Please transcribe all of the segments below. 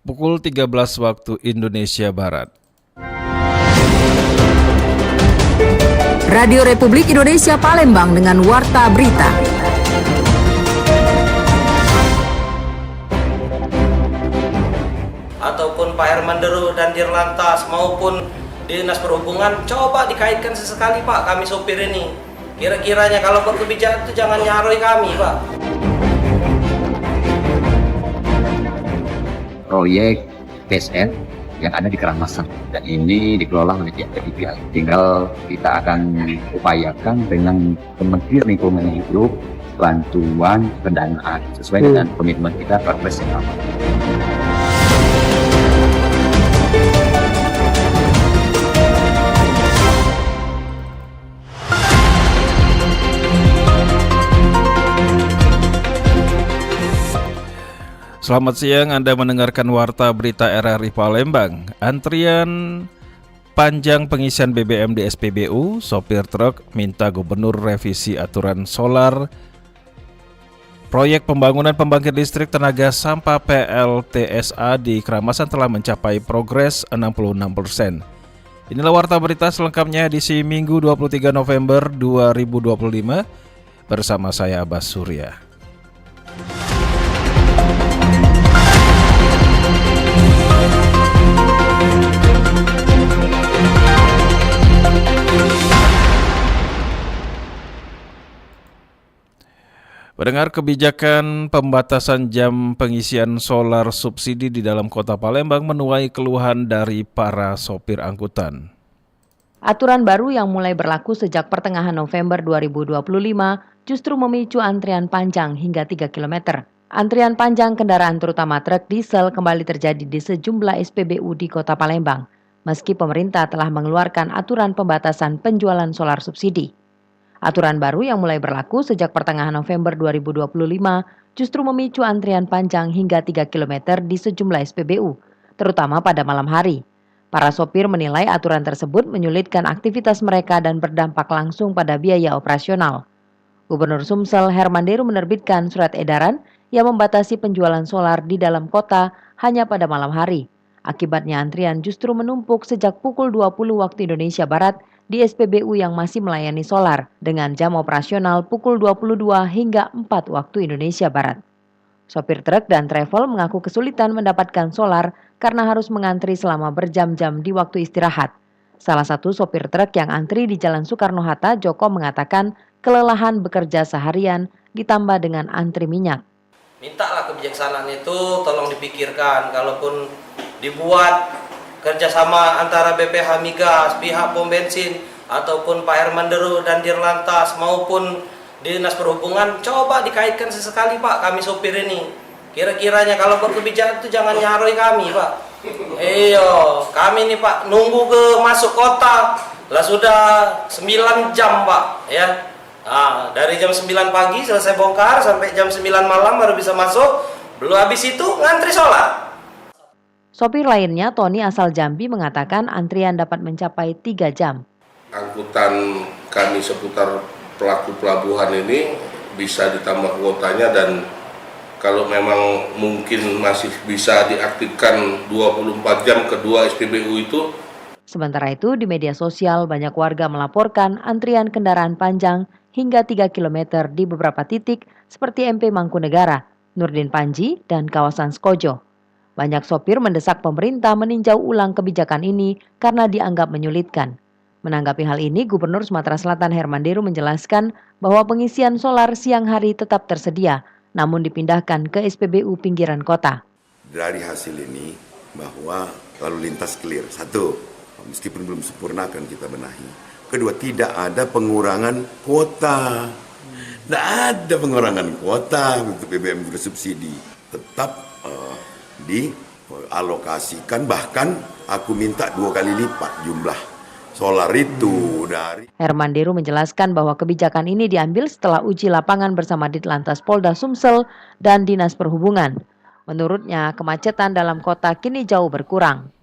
pukul 13 waktu Indonesia Barat. Radio Republik Indonesia Palembang dengan Warta Berita. Ataupun Pak Hermanderu dan Dirlantas maupun Dinas Perhubungan, coba dikaitkan sesekali Pak, kami sopir ini. Kira-kiranya kalau berkebijakan itu jangan nyaroi kami Pak. Proyek PSN yang ada di Keramasan dan ini dikelola oleh pihak ketiga. Tinggal kita akan upayakan dengan Kementerian Lingkungan Hidup bantuan pendanaan sesuai dengan komitmen kita Perpres yang lama. Selamat siang, Anda mendengarkan Warta Berita RRI Palembang. Antrian panjang pengisian BBM di SPBU, sopir truk minta gubernur revisi aturan solar. Proyek pembangunan pembangkit listrik tenaga sampah PLTSA di Keramasan telah mencapai progres 66%. Inilah Warta Berita selengkapnya edisi Minggu 23 November 2025 bersama saya Abbas Surya. Pendengar, kebijakan pembatasan jam pengisian solar subsidi di dalam kota Palembang menuai keluhan dari para sopir angkutan. Aturan baru yang mulai berlaku sejak pertengahan November 2025 justru memicu antrian panjang hingga 3 km. Antrian panjang kendaraan terutama truk diesel kembali terjadi di sejumlah SPBU di kota Palembang, meski pemerintah telah mengeluarkan aturan pembatasan penjualan solar subsidi. Aturan baru yang mulai berlaku sejak pertengahan November 2025 justru memicu antrian panjang hingga 3 km di sejumlah SPBU, terutama pada malam hari. Para sopir menilai aturan tersebut menyulitkan aktivitas mereka dan berdampak langsung pada biaya operasional. Gubernur Sumsel Hermanderu menerbitkan surat edaran yang membatasi penjualan solar di dalam kota hanya pada malam hari. Akibatnya antrian justru menumpuk sejak pukul 20 waktu Indonesia Barat di SPBU yang masih melayani solar dengan jam operasional pukul 22 hingga 4 waktu Indonesia Barat. Sopir truk dan travel mengaku kesulitan mendapatkan solar karena harus mengantri selama berjam-jam di waktu istirahat. Salah satu sopir truk yang antri di Jalan Soekarno-Hatta, Joko, mengatakan kelelahan bekerja seharian ditambah dengan antri minyak. Mintalah kebijaksanaan itu tolong dipikirkan, kalaupun dibuat kerjasama antara BPH Migas, pihak pom bensin, ataupun Pak Hermanderu dan Dirlantas maupun Dinas Perhubungan, coba dikaitkan sesekali Pak, kami sopir ini. Kira-kiranya kalau berkebijakan itu jangan nyaroi kami Pak. Kami nih Pak, nunggu ke masuk kota lah sudah 9 jam Pak ya. Dari jam 9 pagi selesai bongkar sampai jam 9 malam baru bisa masuk. Belum habis itu ngantri solar. Sopir lainnya, Tony asal Jambi, mengatakan antrian dapat mencapai 3 jam. Angkutan kami seputar pelaku pelabuhan ini bisa ditambah kuotanya dan kalau memang mungkin masih bisa diaktifkan 24 jam kedua SPBU itu. Sementara itu di media sosial banyak warga melaporkan antrian kendaraan panjang hingga 3 km di beberapa titik seperti MP Mangkunegara, Nurdin Panji, dan kawasan Skojo. Banyak sopir mendesak pemerintah meninjau ulang kebijakan ini karena dianggap menyulitkan. Menanggapi hal ini, Gubernur Sumatera Selatan Hermanderu menjelaskan bahwa pengisian solar siang hari tetap tersedia, namun dipindahkan ke SPBU pinggiran kota. Dari hasil ini bahwa lalu lintas clear. Satu, meskipun belum sempurna akan kita benahi. Kedua, tidak ada pengurangan kuota. Tidak ada pengurangan kuota untuk BBM bersubsidi. Tetap dialokasikan, bahkan aku minta 2 kali lipat jumlah solar itu dari. Hermanderu menjelaskan bahwa kebijakan ini diambil setelah uji lapangan bersama Ditlantas Polda Sumsel dan Dinas Perhubungan. Menurutnya, kemacetan dalam kota kini jauh berkurang.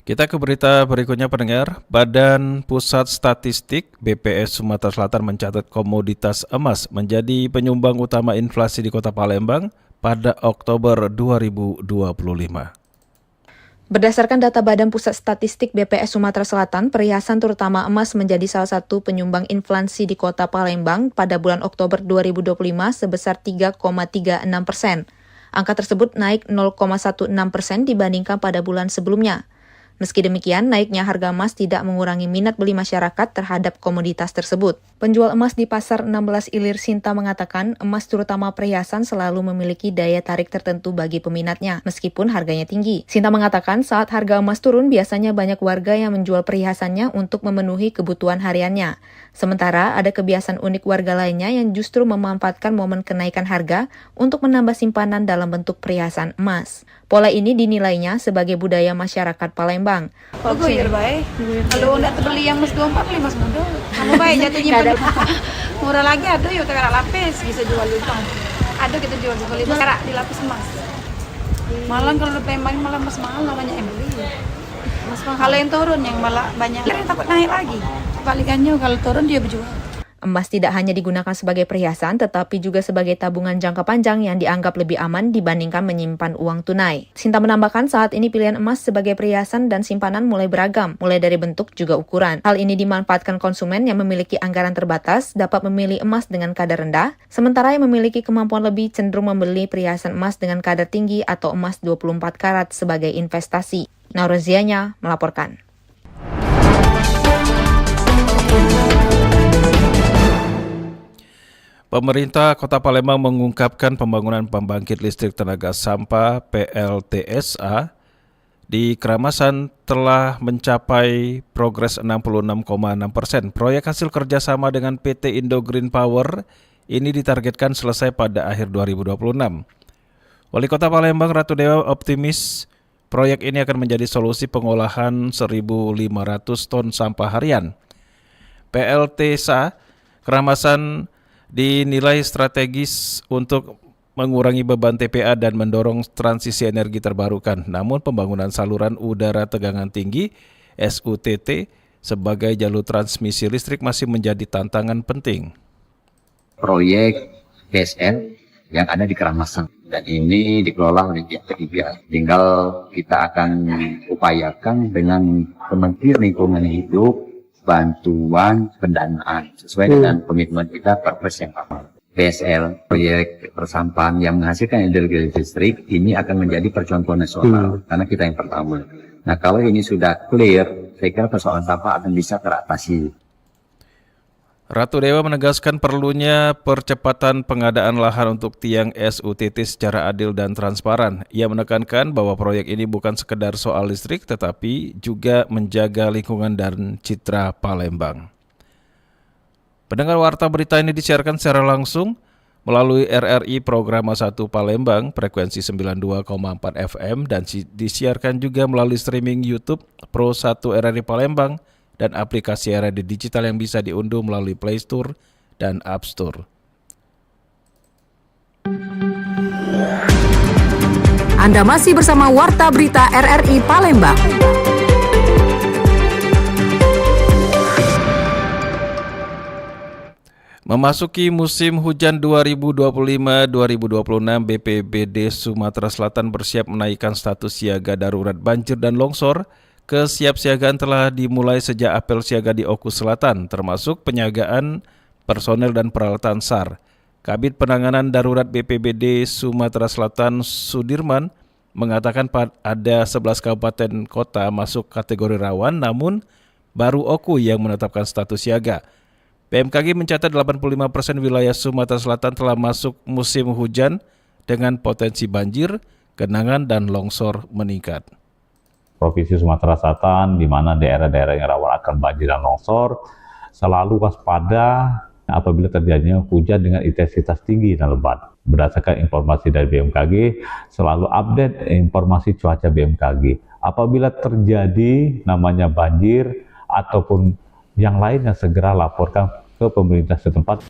Kita ke berita berikutnya, pendengar. Badan Pusat Statistik BPS Sumatera Selatan mencatat komoditas emas menjadi penyumbang utama inflasi di Kota Palembang pada Oktober 2025. Berdasarkan data Badan Pusat Statistik BPS Sumatera Selatan, perhiasan terutama emas menjadi salah satu penyumbang inflasi di Kota Palembang pada bulan Oktober 2025 sebesar 3,36%. Angka tersebut naik 0,16% dibandingkan pada bulan sebelumnya. Meski demikian, naiknya harga emas tidak mengurangi minat beli masyarakat terhadap komoditas tersebut. Penjual emas di Pasar 16 Ilir Sinta mengatakan emas terutama perhiasan selalu memiliki daya tarik tertentu bagi peminatnya, meskipun harganya tinggi. Sinta mengatakan saat harga emas turun biasanya banyak warga yang menjual perhiasannya untuk memenuhi kebutuhan hariannya. Sementara ada kebiasaan unik warga lainnya yang justru memanfaatkan momen kenaikan harga untuk menambah simpanan dalam bentuk perhiasan emas. Pola ini dinilainya sebagai budaya masyarakat Palembang. Guyur baik. Kalau nak terbeli yang emas 24 beli emas muda. Kamu baik jatuh nyimpen. Murah lagi ada yuk tegarak lapis bisa jual juga. Ada kita jual sekali tegarak di lapis emas. Malah kalau di Palembang malah emas mahal banyak yang beli. Kalau yang turun yang malah banyak yang takut naik lagi. Kebalikannya kalau turun dia berjual. Emas tidak hanya digunakan sebagai perhiasan, tetapi juga sebagai tabungan jangka panjang yang dianggap lebih aman dibandingkan menyimpan uang tunai. Sinta menambahkan saat ini pilihan emas sebagai perhiasan dan simpanan mulai beragam, mulai dari bentuk juga ukuran. Hal ini dimanfaatkan konsumen yang memiliki anggaran terbatas dapat memilih emas dengan kadar rendah, sementara yang memiliki kemampuan lebih cenderung membeli perhiasan emas dengan kadar tinggi atau emas 24 karat sebagai investasi. Naurozianya melaporkan. Pemerintah Kota Palembang mengungkapkan pembangunan pembangkit listrik tenaga sampah PLTSA di Keramasan telah mencapai progres 66,6%. Proyek hasil kerjasama dengan PT Indo Green Power ini ditargetkan selesai pada akhir 2026. Wali Kota Palembang Ratu Dewa optimis proyek ini akan menjadi solusi pengolahan 1.500 ton sampah harian. PLTSA Keramasan dinilai strategis untuk mengurangi beban TPA dan mendorong transisi energi terbarukan. Namun pembangunan saluran udara tegangan tinggi SUTT sebagai jalur transmisi listrik masih menjadi tantangan penting. Proyek PSL yang ada di Keramasan dan ini dikelola oleh pihak ketiga. Tinggal kita akan upayakan dengan Kementerian Lingkungan Hidup bantuan pendanaan sesuai dengan komitmen kita Perpres yang lama. PSL, proyek persampahan yang menghasilkan energi listrik, ini akan menjadi percontohan nasional karena kita yang pertama. Nah, kalau ini sudah clear, saya kira persoalan sampah akan bisa teratasi. Ratu Dewa menegaskan perlunya percepatan pengadaan lahan untuk tiang SUTT secara adil dan transparan. Ia menekankan bahwa proyek ini bukan sekedar soal listrik tetapi juga menjaga lingkungan dan citra Palembang. Pendengar warta berita ini disiarkan secara langsung melalui RRI Programa 1 Palembang frekuensi 92,4 FM dan disiarkan juga melalui streaming YouTube Pro 1 RRI Palembang dan aplikasi RRI Digital yang bisa diunduh melalui Play Store dan App Store. Anda masih bersama Warta Berita RRI Palembang. Memasuki musim hujan 2025-2026, BPBD Sumatera Selatan bersiap menaikkan status siaga darurat banjir dan longsor. Kesiapsiagaan telah dimulai sejak apel siaga di Oku Selatan, termasuk penyagaan personel dan peralatan SAR. Kabid Penanganan Darurat BPBD Sumatera Selatan Sudirman mengatakan ada 11 kabupaten kota masuk kategori rawan, namun baru Oku yang menetapkan status siaga. BMKG mencatat 85% wilayah Sumatera Selatan telah masuk musim hujan dengan potensi banjir, genangan, dan longsor meningkat. Provinsi Sumatera Selatan, di mana daerah-daerah yang rawan akan banjir dan longsor, selalu waspada apabila terjadinya hujan dengan intensitas tinggi dan lebat. Berdasarkan informasi dari BMKG, selalu update informasi cuaca BMKG. Apabila terjadi namanya banjir ataupun yang lainnya, segera laporkan ke pemerintah setempat.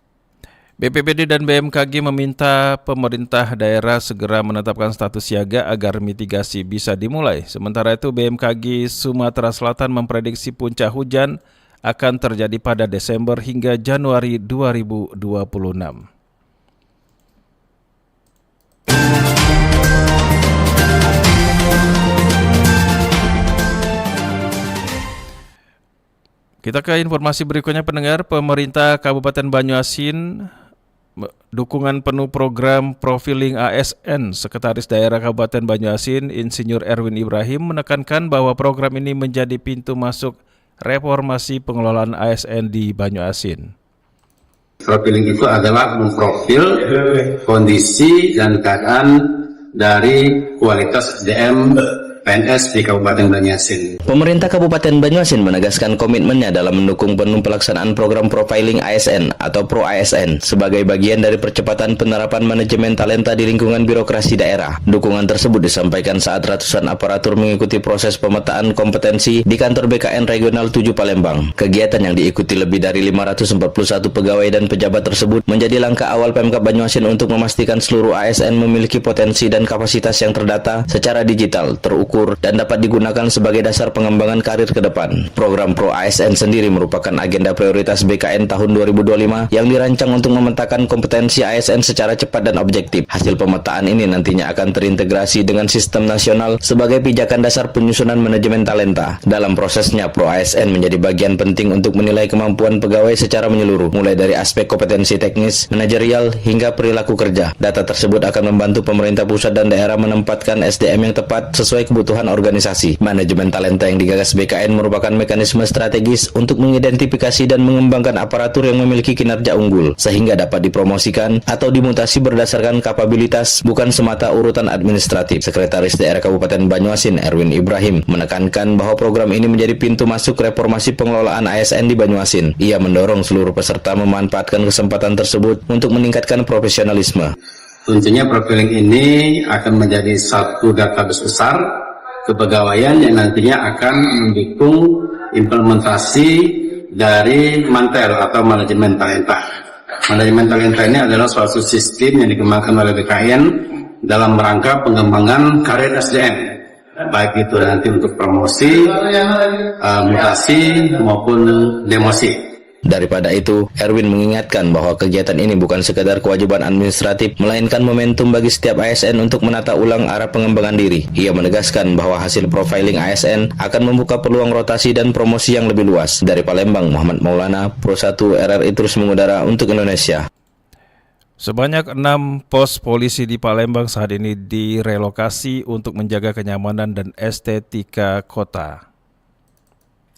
BPBD dan BMKG meminta pemerintah daerah segera menetapkan status siaga agar mitigasi bisa dimulai. Sementara itu BMKG Sumatera Selatan memprediksi puncak hujan akan terjadi pada Desember hingga Januari 2026. Kita ke informasi berikutnya pendengar. Pemerintah Kabupaten Banyuasin dukungan penuh program profiling ASN. Sekretaris Daerah Kabupaten Banyuasin, Insinyur Erwin Ibrahim menekankan bahwa program ini menjadi pintu masuk reformasi pengelolaan ASN di Banyuasin. Profiling itu adalah memprofil kondisi dan keadaan dari kualitas SDM PNS di Kabupaten Banyuasin. Pemerintah Kabupaten Banyuasin menegaskan komitmennya dalam mendukung penuh pelaksanaan program profiling ASN atau Pro ASN sebagai bagian dari percepatan penerapan manajemen talenta di lingkungan birokrasi daerah. Dukungan tersebut disampaikan saat ratusan aparatur mengikuti proses pemetaan kompetensi di kantor BKN Regional 7 Palembang. Kegiatan yang diikuti lebih dari 541 pegawai dan pejabat tersebut menjadi langkah awal Pemkab Banyuasin untuk memastikan seluruh ASN memiliki potensi dan kapasitas yang terdata secara digital, terukur, dan dapat digunakan sebagai dasar pengembangan karir ke depan. Program Pro ASN sendiri merupakan agenda prioritas BKN tahun 2025 yang dirancang untuk memetakan kompetensi ASN secara cepat dan objektif. Hasil pemetaan ini nantinya akan terintegrasi dengan sistem nasional sebagai pijakan dasar penyusunan manajemen talenta. Dalam prosesnya, Pro ASN menjadi bagian penting untuk menilai kemampuan pegawai secara menyeluruh, mulai dari aspek kompetensi teknis, manajerial, hingga perilaku kerja. Data tersebut akan membantu pemerintah pusat dan daerah menempatkan SDM yang tepat sesuai kebutuhan organisasi. Manajemen talenta yang digagas BKN merupakan mekanisme strategis untuk mengidentifikasi dan mengembangkan aparatur yang memiliki kinerja unggul, sehingga dapat dipromosikan atau dimutasi berdasarkan kapabilitas, bukan semata urutan administratif. Sekretaris Daerah Kabupaten Banyuasin, Erwin Ibrahim, menekankan bahwa program ini menjadi pintu masuk reformasi pengelolaan ASN di Banyuasin. Ia mendorong seluruh peserta memanfaatkan kesempatan tersebut untuk meningkatkan profesionalisme. Tentunya profiling ini akan menjadi satu database besar kepegawaian yang nantinya akan mendukung implementasi dari Mantel atau manajemen talenta. Manajemen talenta ini adalah suatu sistem yang dikembangkan oleh BKN dalam rangka pengembangan karir SDM, baik itu nanti untuk promosi, mutasi maupun demosi. Daripada itu, Erwin mengingatkan bahwa kegiatan ini bukan sekadar kewajiban administratif, melainkan momentum bagi setiap ASN untuk menata ulang arah pengembangan diri. Ia menegaskan bahwa hasil profiling ASN akan membuka peluang rotasi dan promosi yang lebih luas. Dari Palembang, Muhammad Maulana, Pro 1 RRI terus mengudara untuk Indonesia. Sebanyak 6 pos polisi di Palembang saat ini direlokasi untuk menjaga kenyamanan dan estetika kota.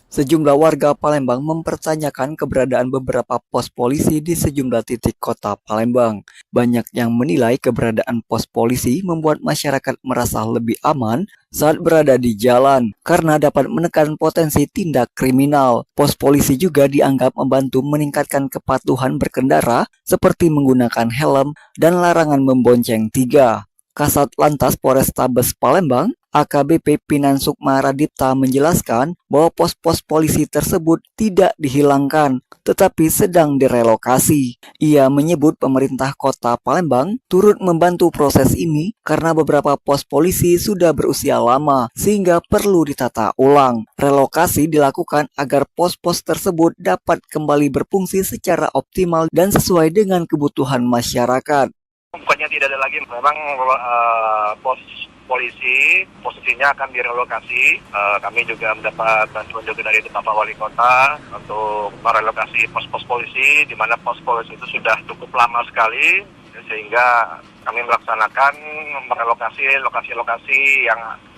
Sejumlah warga Palembang mempertanyakan keberadaan beberapa pos polisi di sejumlah titik kota Palembang. Banyak yang menilai keberadaan pos polisi membuat masyarakat merasa lebih aman saat berada di jalan karena dapat menekan potensi tindak kriminal. Pos polisi juga dianggap membantu meningkatkan kepatuhan berkendara seperti menggunakan helm dan larangan membonceng 3. Kasat Lantas Polrestabes Palembang, AKBP Pinan Sukma Radipta menjelaskan bahwa pos-pos polisi tersebut tidak dihilangkan, tetapi sedang direlokasi. Ia menyebut pemerintah kota Palembang turut membantu proses ini karena beberapa pos polisi sudah berusia lama, sehingga perlu ditata ulang. Relokasi dilakukan agar pos-pos tersebut dapat kembali berfungsi secara optimal dan sesuai dengan kebutuhan masyarakat. Bukannya tidak ada lagi, memang pos polisi posisinya akan direlokasi. Kami juga mendapat bantuan juga dari Bapak Wali Kota untuk merelokasi pos-pos polisi, di mana pos polisi itu sudah cukup lama sekali, sehingga kami melaksanakan merelokasi lokasi-lokasi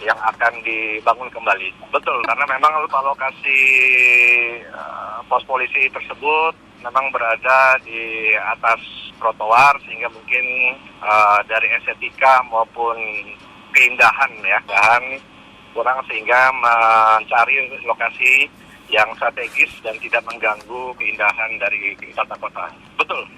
yang akan dibangun kembali. Betul, karena memang lokasi pos polisi tersebut memang berada di atas trotoar, sehingga mungkin dari estetika maupun keindahan ya, dan kurang, sehingga mencari lokasi yang strategis dan tidak mengganggu keindahan dari tata kota. Betul.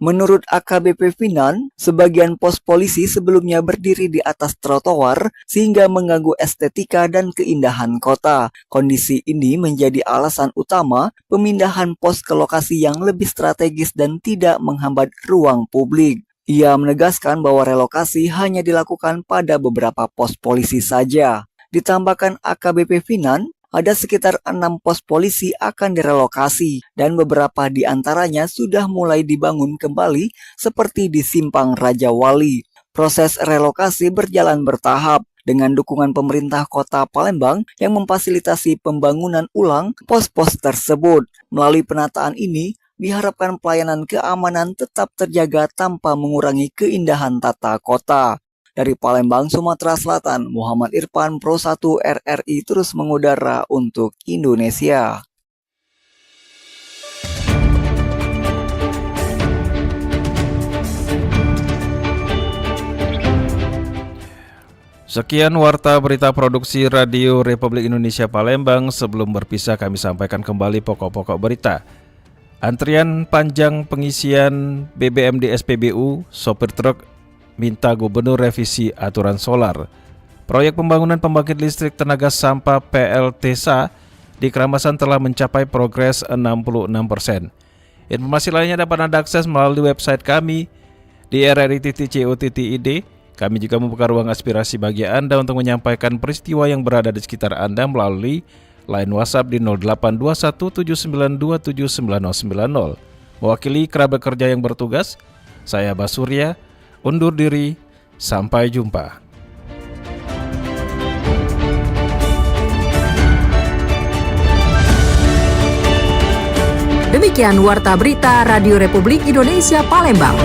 Menurut AKBP Finan, sebagian pos polisi sebelumnya berdiri di atas trotoar sehingga mengganggu estetika dan keindahan kota. Kondisi ini menjadi alasan utama pemindahan pos ke lokasi yang lebih strategis dan tidak menghambat ruang publik. Ia menegaskan bahwa relokasi hanya dilakukan pada beberapa pos polisi saja. Ditambahkan AKBP Finan, ada sekitar 6 pos polisi akan direlokasi dan beberapa di antaranya sudah mulai dibangun kembali seperti di Simpang Raja Wali. Proses relokasi berjalan bertahap dengan dukungan pemerintah Kota Palembang yang memfasilitasi pembangunan ulang pos-pos tersebut. Melalui penataan ini, diharapkan pelayanan keamanan tetap terjaga tanpa mengurangi keindahan tata kota. Dari Palembang, Sumatera Selatan, Muhammad Irfan, Pro 1 RRI terus mengudara untuk Indonesia. Sekian warta berita produksi Radio Republik Indonesia Palembang. Sebelum berpisah kami sampaikan kembali pokok-pokok berita. Antrian panjang pengisian BBM di SPBU, sopir truk minta gubernur revisi aturan solar. Proyek pembangunan pembangkit listrik tenaga sampah PLTSA di Keramasan telah mencapai progres 66%. Informasi lainnya dapat Anda akses melalui website kami di rri.co.id. Kami juga membuka ruang aspirasi bagi Anda untuk menyampaikan peristiwa yang berada di sekitar Anda melalui line WhatsApp di 082179279090. Mewakili kerabat kerja yang bertugas, saya Basurya, undur diri, sampai jumpa. Demikian Warta Berita Radio Republik Indonesia Palembang.